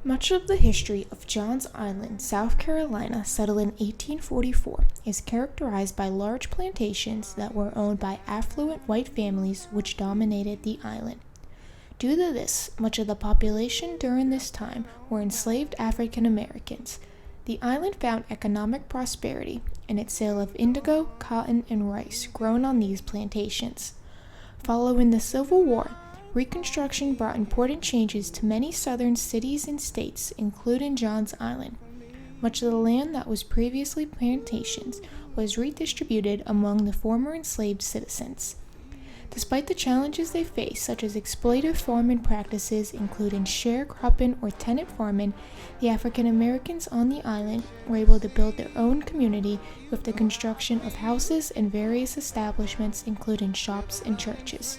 Much of the history of Johns Island, South Carolina, settled in 1844, is characterized by large plantations that were owned by affluent white families which dominated the island. Due to this, much of the population during this time were enslaved African Americans. The island found economic prosperity in its sale of indigo, cotton, and rice grown on these plantations. Following the Civil War, Reconstruction brought important changes to many southern cities and states, including Johns Island. Much of the land that was previously plantations was redistributed among the former enslaved citizens. Despite the challenges they faced, such as exploitative farming practices, including sharecropping or tenant farming, the African Americans on the island were able to build their own community with the construction of houses and various establishments, including shops and churches.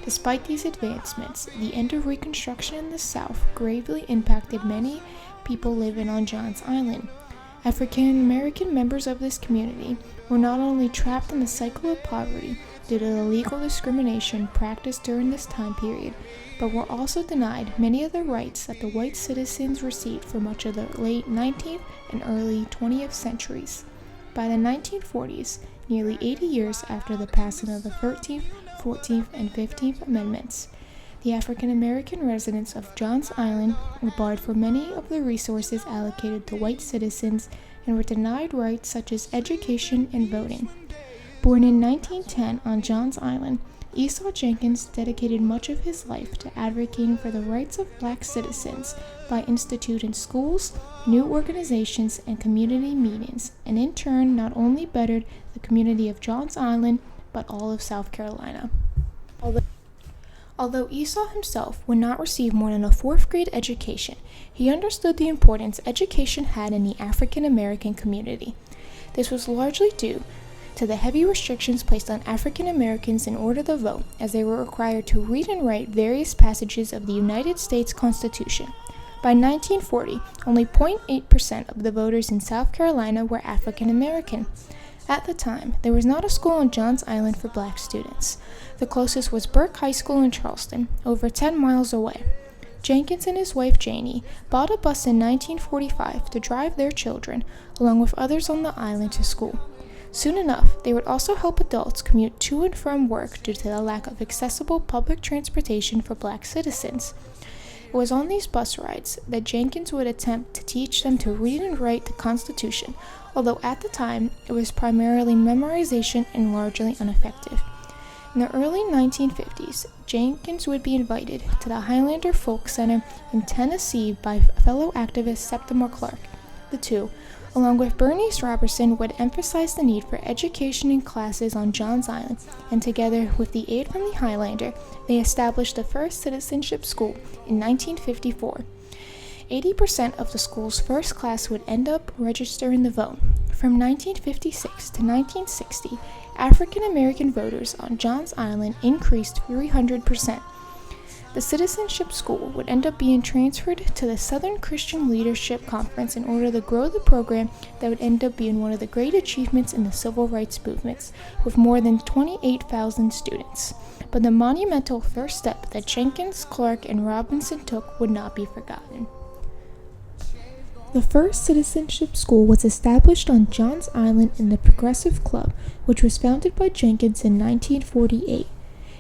Despite these advancements, the end of Reconstruction in the South gravely impacted many people living on Johns Island. African American members of this community were not only trapped in the cycle of poverty due to the legal discrimination practiced during this time period, but were also denied many of the rights that the white citizens received for much of the late 19th and early 20th centuries. By the 1940s, nearly 80 years after the passing of the 13th, 14th, and 15th Amendments, the African American residents of Johns Island were barred from many of the resources allocated to white citizens and were denied rights such as education and voting. Born in 1910 on Johns Island, Esau Jenkins dedicated much of his life to advocating for the rights of black citizens by instituting schools, new organizations, and community meetings, and in turn not only bettered the community of Johns Island, but all of South Carolina. Although Esau himself would not receive more than a fourth-grade education, he understood the importance education had in the African American community. This was largely due to the heavy restrictions placed on African Americans in order to vote, as they were required to read and write various passages of the United States Constitution. By 1940, only 0.8% of the voters in South Carolina were African American. At the time, there was not a school on Johns Island for black students. The closest was Burke High School in Charleston, over 10 miles away. Jenkins and his wife Janie bought a bus in 1945 to drive their children, along with others on the island, to school. Soon enough, they would also help adults commute to and from work due to the lack of accessible public transportation for black citizens. It was on these bus rides that Jenkins would attempt to teach them to read and write the Constitution, although at the time it was primarily memorization and largely ineffective. In the early 1950s, Jenkins would be invited to the Highlander Folk Center in Tennessee by fellow activist Septimus Clark. The two, along with Bernice Robertson, would emphasize the need for education in classes on Johns Island, and together with the aid from the Highlander, they established the first citizenship school in 1954. 80% of the school's first class would end up registering to vote. From 1956 to 1960, African American voters on Johns Island increased 300%. The citizenship school would end up being transferred to the Southern Christian Leadership Conference in order to grow the program that would end up being one of the great achievements in the civil rights movements, with more than 28,000 students. But the monumental first step that Jenkins, Clark, and Robinson took would not be forgotten. The first citizenship school was established on Johns Island in the Progressive Club, which was founded by Jenkins in 1948.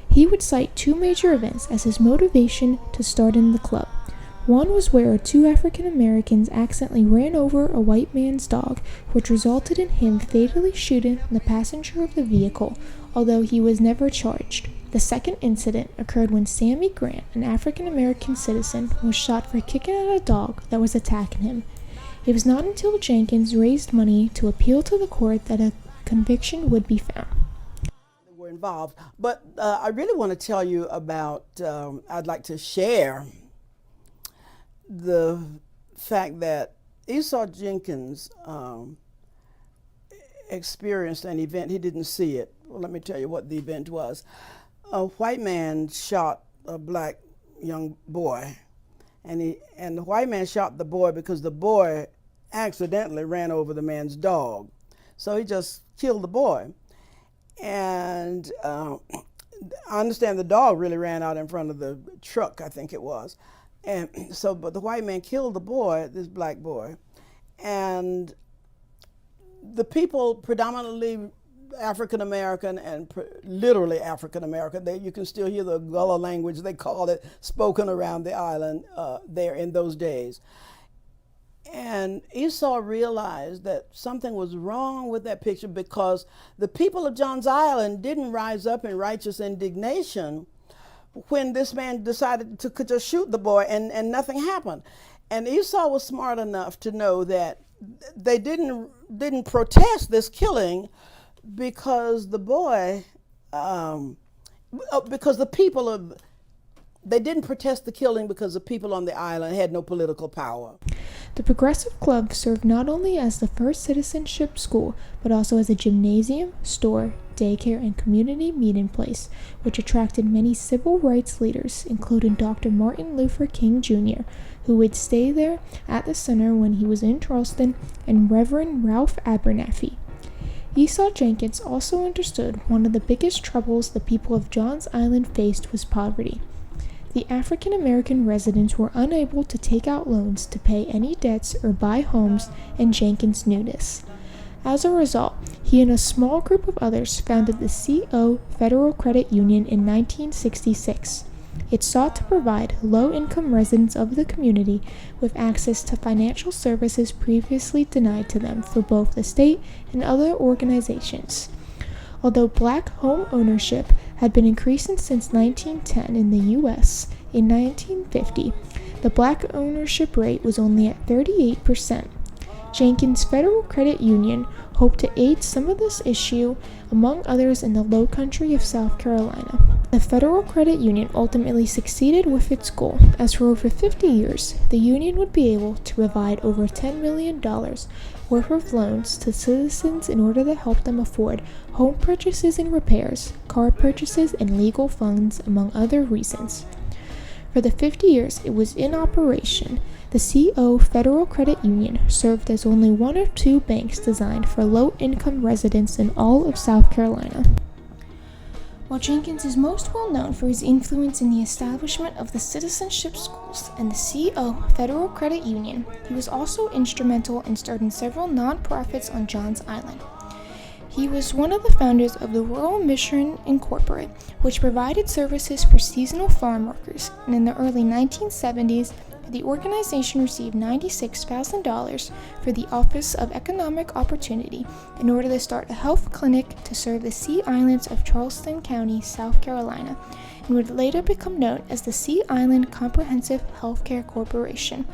He would cite two major events as his motivation to start in the club. One was where two African Americans accidentally ran over a white man's dog, which resulted in him fatally shooting the passenger of the vehicle, although he was never charged. The second incident occurred when Sammy Grant, an African American citizen, was shot for kicking at a dog that was attacking him. It was not until Jenkins raised money to appeal to the court that a conviction would be found. Were involved, but I really want to tell you about, I'd like to share the fact that Esau Jenkins experienced an event. He didn't see it. Well, let me tell you what the event was. A white man shot a black young boy, and the white man shot the boy because the boy accidentally ran over the man's dog. So he just killed the boy. And I understand the dog really ran out in front of the truck, I think it was. And so, but the white man killed the boy, this black boy, and the people, predominantly African American and literally African American, you can still hear the Gullah language, they call it, spoken around the island there in those days. And Esau realized that something was wrong with that picture, because the people of John's Island didn't rise up in righteous indignation when this man decided to just shoot the boy, and nothing happened. And Esau was smart enough to know that they didn't protest this killing because the boy, because the people of, they didn't protest the killing because the people on the island had no political power. The Progressive Club served not only as the first citizenship school, but also as a gymnasium, store, daycare, and community meeting place, which attracted many civil rights leaders, including Dr. Martin Luther King Jr., who would stay there at the center when he was in Charleston, and Reverend Ralph Abernathy. Esau Jenkins also understood one of the biggest troubles the people of John's Island faced was poverty. The African American residents were unable to take out loans to pay any debts or buy homes, and Jenkins knew this. As a result, he and a small group of others founded the CO Federal Credit Union in 1966. It sought to provide low-income residents of the community with access to financial services previously denied to them through both the state and other organizations. Although black home ownership had been increasing since 1910 in the U.S., in 1950, the black ownership rate was only at 38%. Jenkins Federal Credit Union hoped to aid some of this issue, among others in the Low Country of South Carolina. The Federal Credit Union ultimately succeeded with its goal, as for over 50 years, the union would be able to provide over $10 million worth of loans to citizens in order to help them afford home purchases and repairs, car purchases, and legal funds, among other reasons. For the 50 years it was in operation, the CO Federal Credit Union served as only one of two banks designed for low-income residents in all of South Carolina. While Jenkins is most well known for his influence in the establishment of the citizenship schools and the CO Federal Credit Union, he was also instrumental in starting several nonprofits on John's Island. He was one of the founders of the Rural Mission Incorporated, which provided services for seasonal farm workers, and in the early 1970s, the organization received $96,000 for the Office of Economic Opportunity in order to start a health clinic to serve the Sea Islands of Charleston County, South Carolina, and would later become known as the Sea Island Comprehensive Healthcare Corporation.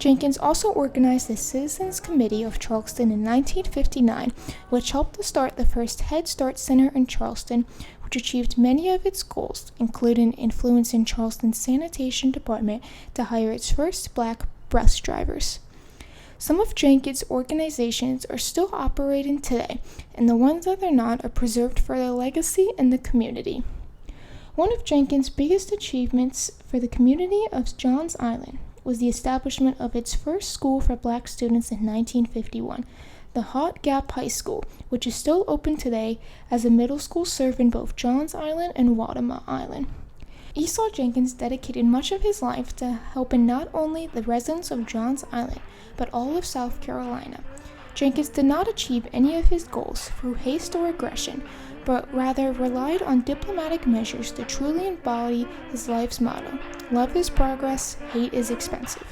Jenkins also organized the Citizens Committee of Charleston in 1959, which helped to start the first Head Start Center in Charleston, which achieved many of its goals, including influencing Charleston's sanitation department to hire its first black bus drivers. Some of Jenkins' organizations are still operating today, and the ones that are not are preserved for their legacy in the community. One of Jenkins' biggest achievements for the community of John's Island was the establishment of its first school for black students in 1951, the Hot Gap High School, which is still open today as a middle school serving both John's Island and Wautoma Island. Esau Jenkins dedicated much of his life to helping not only the residents of John's Island, but all of South Carolina. Jenkins did not achieve any of his goals through haste or aggression, but rather relied on diplomatic measures to truly embody his life's motto: love is progress, hate is expensive.